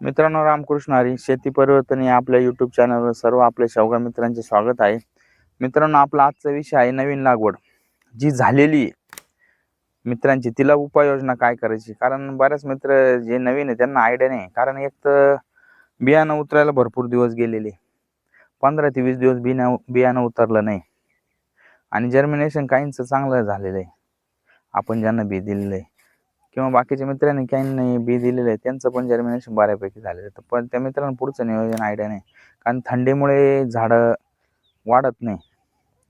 मित्रांनो, रामकृष्ण हरी. शेती परिवर्तन या आपल्या यूट्यूब चॅनलवर सर्व आपल्या शेवगा मित्रांचे स्वागत आहे. मित्रांनो, आपला आजचा विषय आहे नवीन लागवड जी झालेली आहे मित्रांची, तिला उपाययोजना काय करायची. कारण बऱ्याच मित्र जे नवीन आहे त्यांना आयडिया नाही. कारण एक तर बियाणं उतरायला भरपूर दिवस गेलेले, 15 ते 20 दिवस बियाणं उतरलं नाही. आणि जर्मिनेशन काहींचं चांगलं झालेलं आहे, आपण ज्यांना बी दिलेलं आहे किंवा बाकीच्या मित्रांनी काही बी दिलेलं आहे त्यांचं पण जर्मिनेशन बऱ्यापैकी झालेलं आहे. पण त्या मित्रांना पुढचं नियोजन आयडिया नाही, कारण थंडीमुळे झाडं वाढत नाही.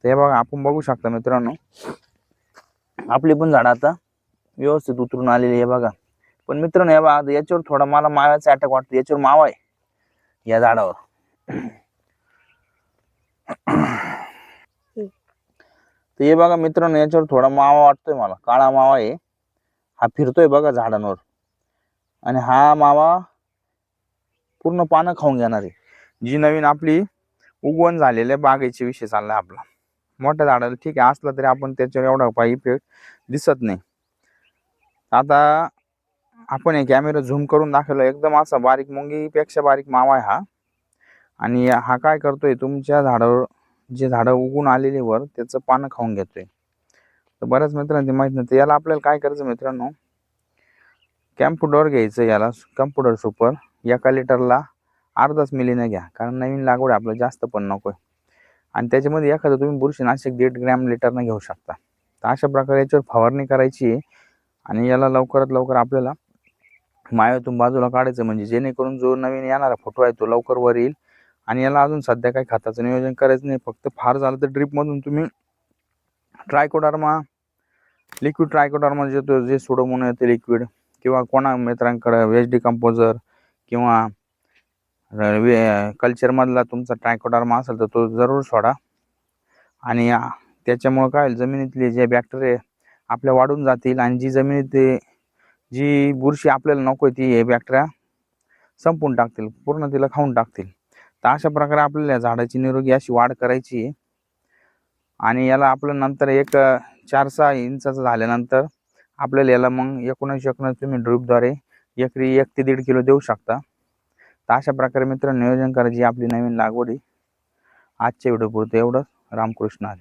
तर हे बघा, आपण बघू शकता मित्रांनो, आपली पण झाडं आता व्यवस्थित उतरून आलेली आहे बघा. पण मित्रांनो, हे बघा, याच्यावर थोडा मला माव्याचा अटॅक वाटतो. याच्यावर मावा आहे या झाडावर. तर हे बघा मित्रांनो, याच्यावर थोडा मावा वाटतोय मला, काळा मावा आहे. हा फिरतोय बघा झाडांवर, आणि हा मावा पूर्ण पानं खाऊन घेणार आहे. जी नवीन आपली उगवण झालेल्या बागेचे विषय चाललाय आपला. मोठ्या झाडाला ठीक आहे असला तरी आपण त्याच्यावर एवढा काही इफेक्ट दिसत नाही. आता आपण हे कॅमेरा झूम करून दाखवलं, एकदम असा बारीक मुंगीपेक्षा बारीक मावा आहे हा. आणि हा काय करतोय, तुमच्या झाडावर जे झाडं उगून आलेली वर त्याचं पानं खाऊन घेतोय. तर बऱ्याच मित्रांना माहित नाही. याला आपल्याला काय करायचं मित्रांनो, कॅम्प्युटर घ्यायचं. याला कॅम्प्युटर सुपर 1 लिटरला अर्धाच मिलीने घ्या, कारण नवीन लागवड आपल्याला जास्त पण नकोय. आणि त्याच्यामध्ये एखादं तुम्ही बुरशीनाशक 1.5 ग्रॅम लिटरनं घेऊ शकता. तर अशा प्रकारे याच्यावर फवारणी करायची. आणि याला लवकरात लवकर आपल्याला माव्यातून बाजूला काढायचं, म्हणजे जेणेकरून जो नवीन येणारा फोटो आहे तो लवकर वर येईल. आणि याला अजून सध्या काही खताचं नियोजन करायचं नाही. फक्त फार झालं तर ड्रीपमधून तुम्ही ट्रायकोडर्मा लिक्विड, ट्रायकोडर्मा जे सुडोमोन येते लिक्विड, किंवा कोणा मित्रांकडे वेस्ट डिकम्पोजर किंवा कल्चरमधला तुमचा ट्रायकोडर्मा असेल तर तो जरूर सोडा. आणि त्याच्यामुळे काय होईल, जमिनीतले जे बॅक्टेरिया आपल्या वाढून जातील, आणि जी जमिनीत जी बुरशी आपल्याला नको ती हे बॅक्टेरिया संपून टाकतील, पूर्ण तिला खाऊन टाकतील. तर अशा प्रकारे आपल्याला झाडाची निरोगी अशी वाढ करायची. आणि याला आपलं नंतर एक 4-6 इंचाचं झाल्यानंतर आपल्याला याला मग 19 तुम्ही ड्रिपद्वारे एकरी 1 ते 1.5 किलो देऊ शकता. तर अशा प्रकारे मित्रांनो नियोजन करायची आपली नवीन लागवडी. आजच्या व्हिडिओ पुरतं एवढंच. रामकृष्ण हरी.